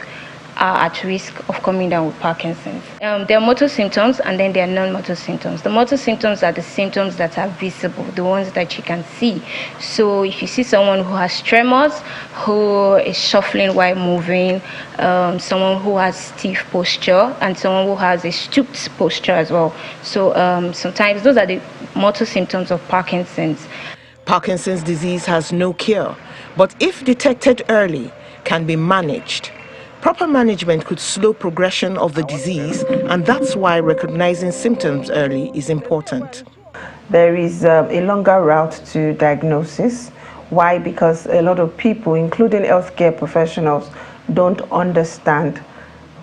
[SPEAKER 11] are at risk of coming down with Parkinson's. There are motor symptoms and then there are non-motor symptoms. The motor symptoms are the symptoms that are visible, the ones that you can see. So if you see someone who has tremors, who is shuffling while moving, someone who has stiff posture, and someone who has a stooped posture as well. So sometimes those are the motor symptoms of Parkinson's.
[SPEAKER 8] Parkinson's disease has no cure, but if detected early, can be managed. Proper management could slow progression of the disease, and that's why recognizing symptoms early is important.
[SPEAKER 12] There is a longer route to diagnosis. Why? Because a lot of people, including healthcare professionals, don't understand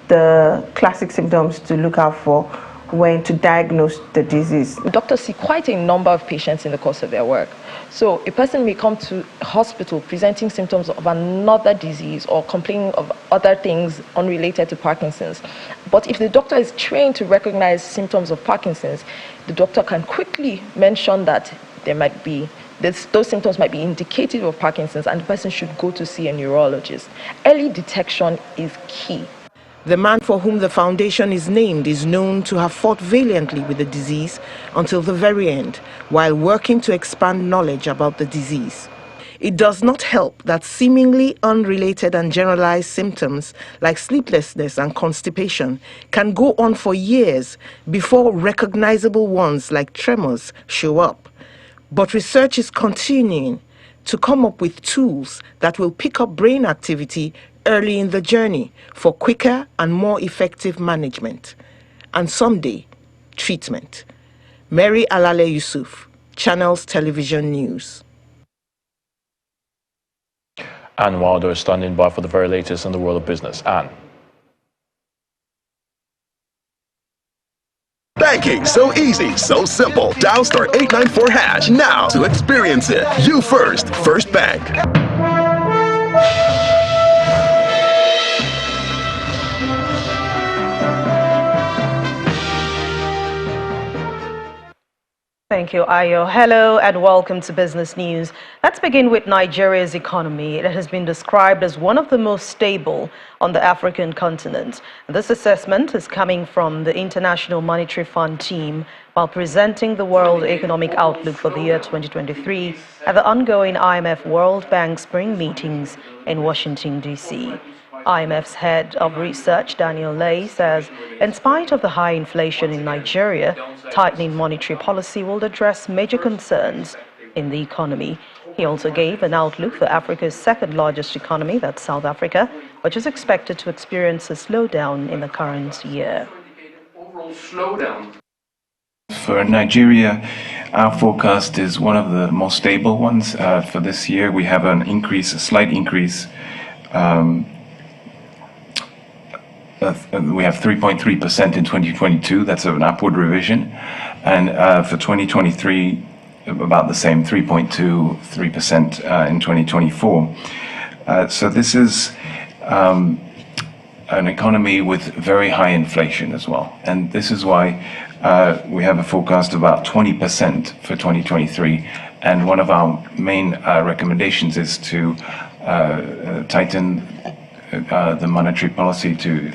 [SPEAKER 12] the classic symptoms to look out for when to diagnose the disease.
[SPEAKER 25] Doctors see quite a number of patients in the course of their work. So a person may come to a hospital presenting symptoms of another disease or complaining of other things unrelated to Parkinson's. But if the doctor is trained to recognize symptoms of Parkinson's, the doctor can quickly mention that there might be those symptoms might be indicative of Parkinson's, and the person should go to see a neurologist. Early detection is key.
[SPEAKER 8] The man for whom the foundation is named is known to have fought valiantly with the disease until the very end, while working to expand knowledge about the disease. It does not help that seemingly unrelated and generalized symptoms like sleeplessness and constipation can go on for years before recognizable ones like tremors show up. But research is continuing to come up with tools that will pick up brain activity early in the journey for quicker and more effective management, and someday, treatment. Mary Alale Yusuf, Channels Television News.
[SPEAKER 1] Anne Wilder is standing by for the very latest in the world of business. Anne.
[SPEAKER 26] Banking, so easy, so simple. Dial *894# now to experience it. You first, First Bank.
[SPEAKER 27] Thank you, Ayo. Hello and welcome to Business News. Let's begin with Nigeria's economy. It has been described as one of the most stable on the African continent. This assessment is coming from the International Monetary Fund team while presenting the World Economic Outlook for the year 2023 at the ongoing IMF World Bank Spring meetings in Washington, D.C. IMF's head of research, Daniel Lay, says in spite of the high inflation in Nigeria, tightening monetary policy will address major concerns in the economy. He also gave an outlook for Africa's second largest economy, that's South Africa, which is expected to experience a slowdown in the current year.
[SPEAKER 28] For Nigeria, our forecast is one of the most stable ones. For this year, we have an increase, a slight increase. We have 3.3% in 2022. That's an upward revision. And for 2023, about the same, 3.23% in 2024. So this is an economy with very high inflation as well. And this is why we have a forecast of about 20% for 2023. And one of our main recommendations is to tighten the monetary policy to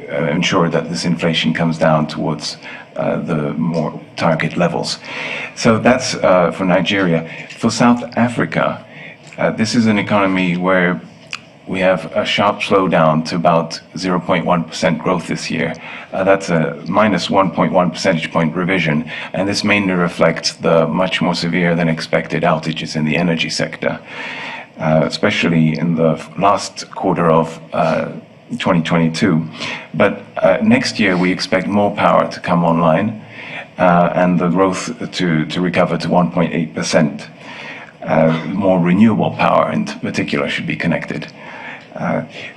[SPEAKER 28] ensure that this inflation comes down towards the more target levels. So that's for Nigeria. For South Africa, this is an economy where we have a sharp slowdown to about 0.1% growth this year. That's a minus 1.1 percentage point revision, and this mainly reflects the much more severe than expected outages in the energy sector, especially in the last quarter of 2022. But next year we expect more power to come online and the growth to recover to 1.8%. More renewable power in particular should be connected.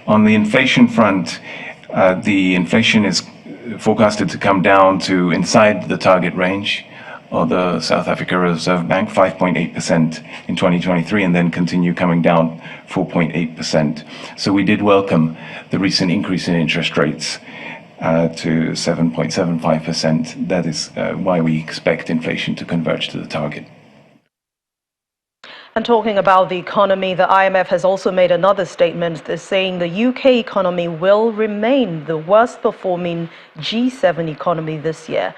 [SPEAKER 28] On the inflation front, the inflation is forecasted to come down to inside the target range of the South Africa Reserve Bank, 5.8% in 2023, and then continue coming down 4.8%. So we did welcome the recent increase in interest rates to 7.75%. That is why we expect inflation to converge to the target.
[SPEAKER 27] And talking about the economy, the IMF has also made another statement saying the UK economy will remain the worst performing G7 economy this year.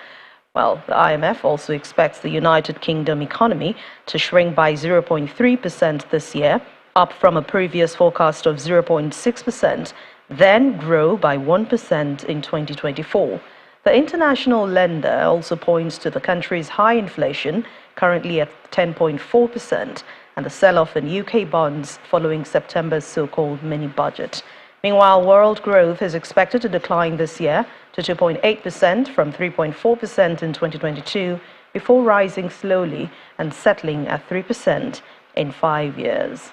[SPEAKER 27] Well, the IMF also expects the United Kingdom economy to shrink by 0.3% this year, up from a previous forecast of 0.6%, then grow by 1% in 2024. The international lender also points to the country's high inflation, currently at 10.4%, and the sell-off in UK bonds following September's so-called mini-budget. Meanwhile, world growth is expected to decline this year to 2.8% from 3.4% in 2022, before rising slowly and settling at 3% in 5 years.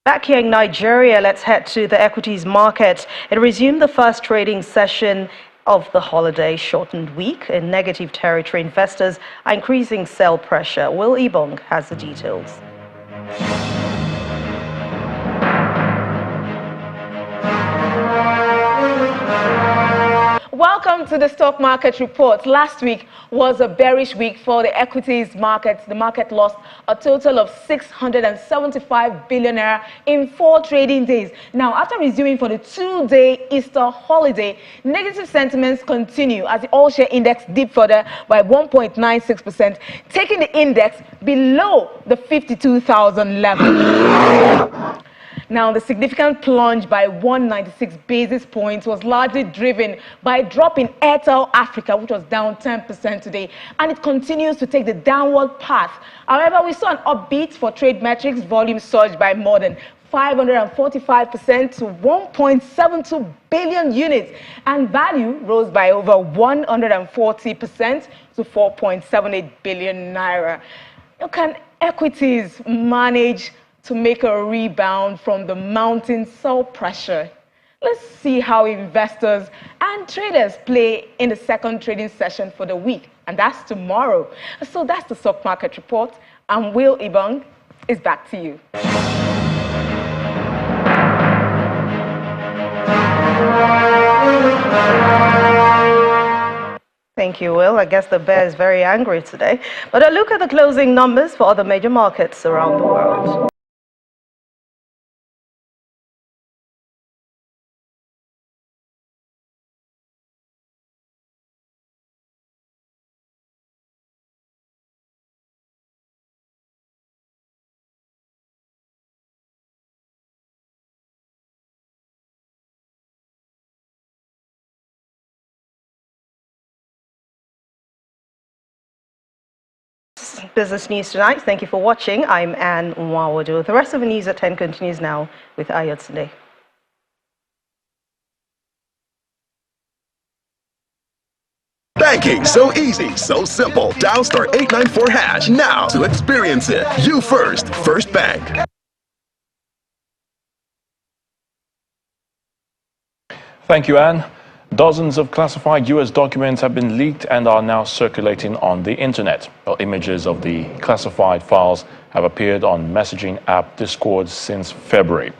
[SPEAKER 27] Back here in Nigeria, let's head to the equities market. It resumed the first trading session of the holiday-shortened week. In negative territory, investors are increasing sell pressure. Will Ebonyi has the details.
[SPEAKER 13] Welcome to the stock market report. Last week was a bearish week for the equities market. The market lost a total of 675 billion naira in 4 trading days. Now, after resuming for the 2-day Easter holiday, negative sentiments continue as the all-share index dipped further by 1.96%, taking the index below the 52,000 level. Now, the significant plunge by 196 basis points was largely driven by a drop in Airtel Africa, which was down 10% today, and it continues to take the downward path. However, we saw an upbeat for trade metrics. Volume surged by more than 545% to 1.72 billion units, and value rose by over 140% to 4.78 billion naira. Now, can equities manage to make a rebound from the mounting sell pressure? Let's see how investors and traders play in the second trading session for the week, and that's tomorrow. So that's the stock market report, and Will Ebonyi is back to you.
[SPEAKER 27] Thank you, Will. I guess the bear is very angry today. But a look at the closing numbers for other major markets around the world. Business News Tonight. Thank you for watching. I'm Anne Nwawadu. The rest of the news at 10 continues now with Ayotunde.
[SPEAKER 26] Banking so easy, so simple. Dial *894# now to experience it. You first, First Bank.
[SPEAKER 1] Thank you, Anne. Dozens of classified U.S. documents have been leaked and are now circulating on the internet. Well, images of the classified files have appeared on messaging app Discord since February.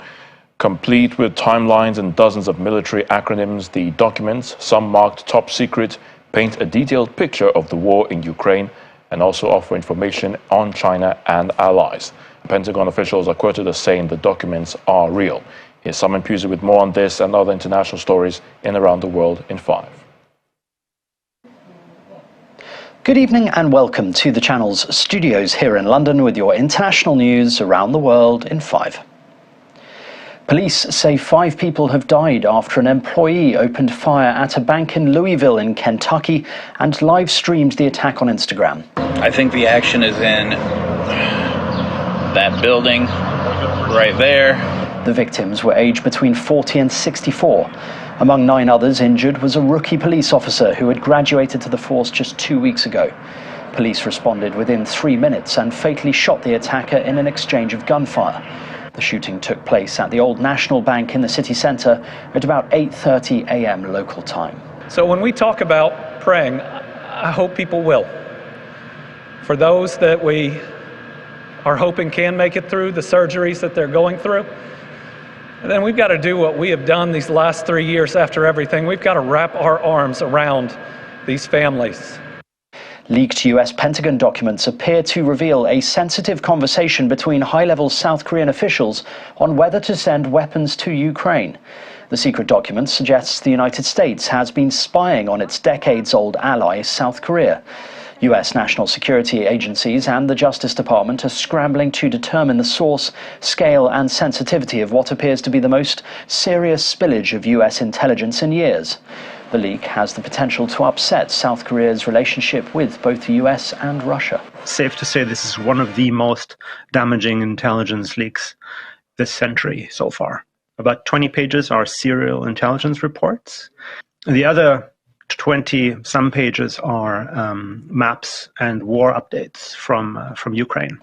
[SPEAKER 1] Complete with timelines and dozens of military acronyms, the documents, some marked top secret, paint a detailed picture of the war in Ukraine and also offer information on China and allies. Pentagon officials are quoted as saying the documents are real. Here's Simon Pusey with more on this and other international stories in Around the World in 5.
[SPEAKER 14] Good evening and welcome to the channel's studios here in London with your international news around the world in 5. Police say 5 people have died after an employee opened fire at a bank in Louisville in Kentucky and live-streamed the attack on Instagram.
[SPEAKER 15] I think the action is in that building right there.
[SPEAKER 14] The victims were aged between 40 and 64. Among 9 others injured was a rookie police officer who had graduated to the force just 2 weeks ago. Police responded within 3 minutes and fatally shot the attacker in an exchange of gunfire. The shooting took place at the Old National Bank in the city centre at about 8:30 a.m. local time.
[SPEAKER 16] So when we talk about praying, I hope people will. For those that we are hoping can make it through the surgeries that they're going through, and then we've got to do what we have done these last 3 years after everything. We've got to wrap our arms around these families.
[SPEAKER 14] Leaked US Pentagon documents appear to reveal a sensitive conversation between high-level South Korean officials on whether to send weapons to Ukraine. The secret document suggests the United States has been spying on its decades-old ally, South Korea. US national security agencies and the Justice Department are scrambling to determine the source, scale and sensitivity of what appears to be the most serious spillage of US intelligence in years. The leak has the potential to upset South Korea's relationship with both the US and Russia.
[SPEAKER 18] Safe to say this is one of the most damaging intelligence leaks this century so far. About 20 pages are serial intelligence reports. The other 20-some pages are maps and war updates from Ukraine.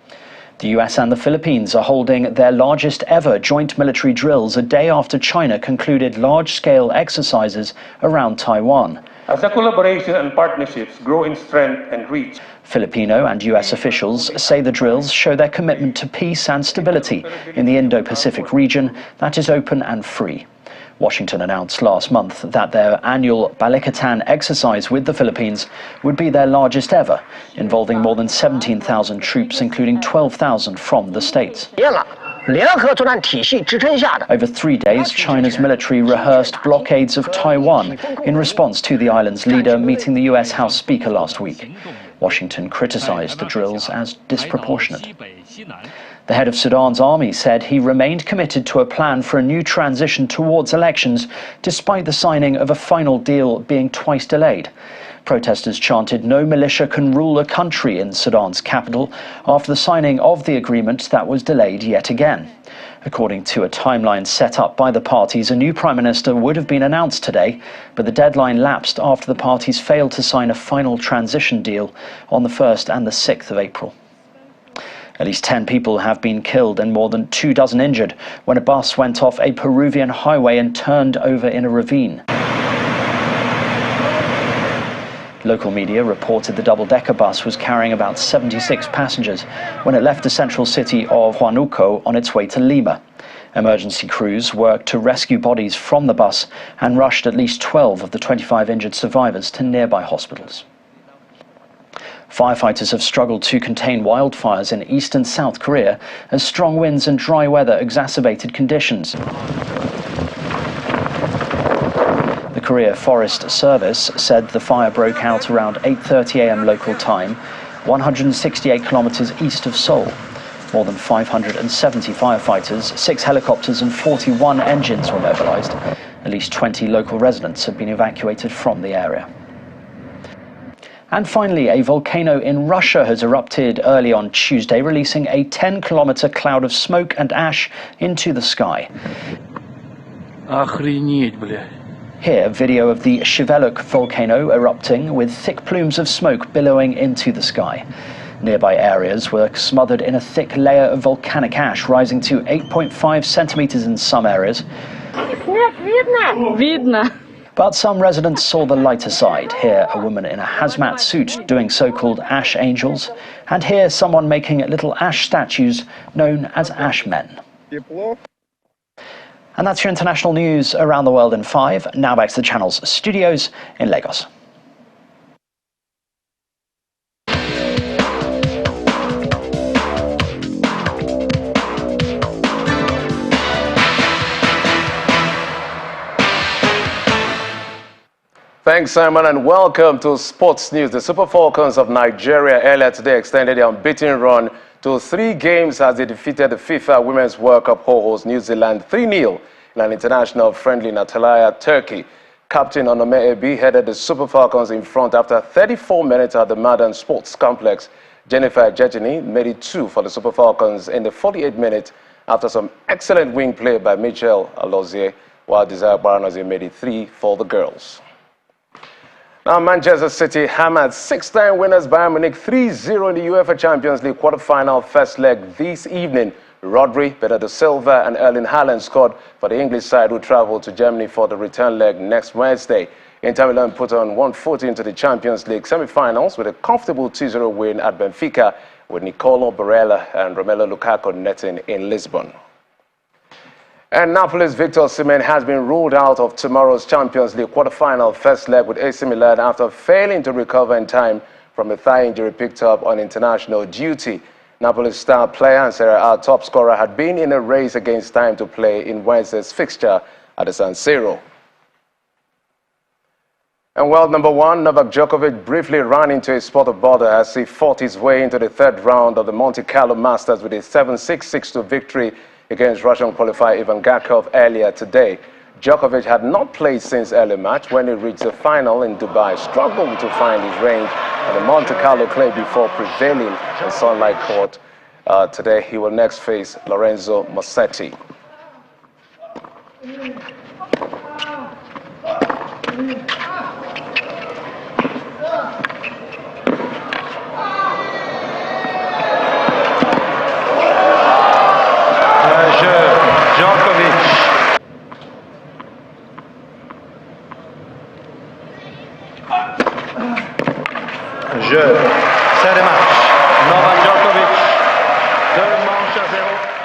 [SPEAKER 14] The US and the Philippines are holding their largest ever joint military drills a day after China concluded large-scale exercises around Taiwan.
[SPEAKER 19] As the collaboration and partnerships grow in strength and reach,
[SPEAKER 14] Filipino and US officials say the drills show their commitment to peace and stability in the Indo-Pacific region that is open and free. Washington announced last month that their annual Balikatan exercise with the Philippines would be their largest ever, involving more than 17,000 troops, including 12,000 from the states. Over 3 days, China's military rehearsed blockades of Taiwan in response to the island's leader meeting the US House Speaker last week. Washington criticized the drills as disproportionate. The head of Sudan's army said he remained committed to a plan for a new transition towards elections, despite the signing of a final deal being twice delayed. Protesters chanted "No militia can rule a country" in Sudan's capital after the signing of the agreement that was delayed yet again. According to a timeline set up by the parties, a new prime minister would have been announced today, but the deadline lapsed after the parties failed to sign a final transition deal on the 1st and the 6th of April. At least 10 people have been killed and more than 24 injured when a bus went off a Peruvian highway and turned over in a ravine. Local media reported the double-decker bus was carrying about 76 passengers when it left the central city of Huánuco on its way to Lima. Emergency crews worked to rescue bodies from the bus and rushed at least 12 of the 25 injured survivors to nearby hospitals. Firefighters have struggled to contain wildfires in east and South Korea as strong winds and dry weather exacerbated conditions. The Korea Forest Service said the fire broke out around 8:30 a.m. local time, 168 kilometers east of Seoul. More than 570 firefighters, 6 helicopters and 41 engines were mobilized. At least 20 local residents have been evacuated from the area. And finally, a volcano in Russia has erupted early on Tuesday, releasing a 10-kilometer cloud of smoke and ash into the sky. Here, video of the Shiveluk volcano erupting with thick plumes of smoke billowing into the sky. Nearby areas were smothered in a thick layer of volcanic ash, rising to 8.5 centimeters in some areas. But some residents saw the lighter side. Here, a woman in a hazmat suit doing so-called ash angels, and here someone making little ash statues known as ash men. And that's your international news around the world in 5. Now back to the channel's studios in Lagos.
[SPEAKER 2] Thanks, Simon, and welcome to Sports News. The Super Falcons of Nigeria earlier today extended their unbeaten run to 3 games as they defeated the FIFA Women's World Cup host New Zealand 3-0 in an international friendly in Antalya, Turkey. Captain Onome Ebi headed the Super Falcons in front after 34 minutes at the Modern Sports Complex. Jennifer Jejini made it 2 for the Super Falcons in the 48 minutes after some excellent wing play by Michelle Alozie, while Desire Baranazi made it 3 for the girls. Now, Manchester City hammered 6-time winners Bayern Munich 3-0 in the UEFA Champions League quarter-final first leg this evening. Rodri, Bernardo Silva and Erling Haaland scored for the English side, who travelled to Germany for the return leg next Wednesday. Inter Milan put on 1 foot into the Champions League semi-finals with a comfortable 2-0 win at Benfica, with Nicolo Barella and Romelu Lukaku netting in Lisbon. And Napoli's Victor Osimhen has been ruled out of tomorrow's Champions League quarter-final first leg with AC Milan after failing to recover in time from a thigh injury picked up on international duty. Napoli's star player and Serie A top scorer had been in a race against time to play in Wednesday's fixture at the San Siro. And world number 1, Novak Djokovic briefly ran into a spot of bother as he fought his way into the 3rd round of the Monte Carlo Masters with a 7-6, 6-2 victory against Russian qualifier Ivan Garkov earlier today. Djokovic had not played since early March when he reached the final in Dubai, struggled to find his range on the Monte Carlo clay before prevailing in Sunlight Court. Today he will next face Lorenzo Musetti.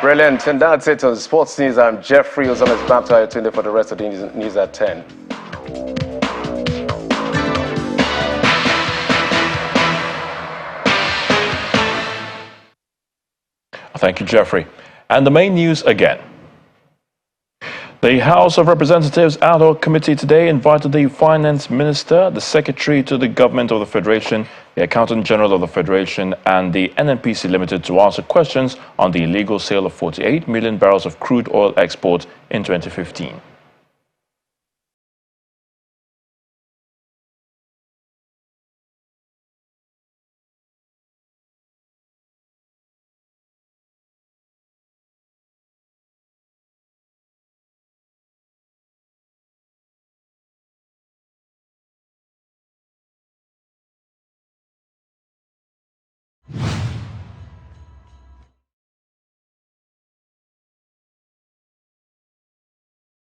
[SPEAKER 2] Brilliant, and that's it on Sports News. I'm Jeffrey Ozomes, back to tuned in for the rest of the news at 10.
[SPEAKER 1] Thank you, Jeffrey. And the main news again. The House of Representatives ad hoc committee today invited the Finance Minister, the Secretary to the Government of the Federation, the Accountant General of the Federation, and the NNPC Limited to answer questions on the illegal sale of 48 million barrels of crude oil export in 2015.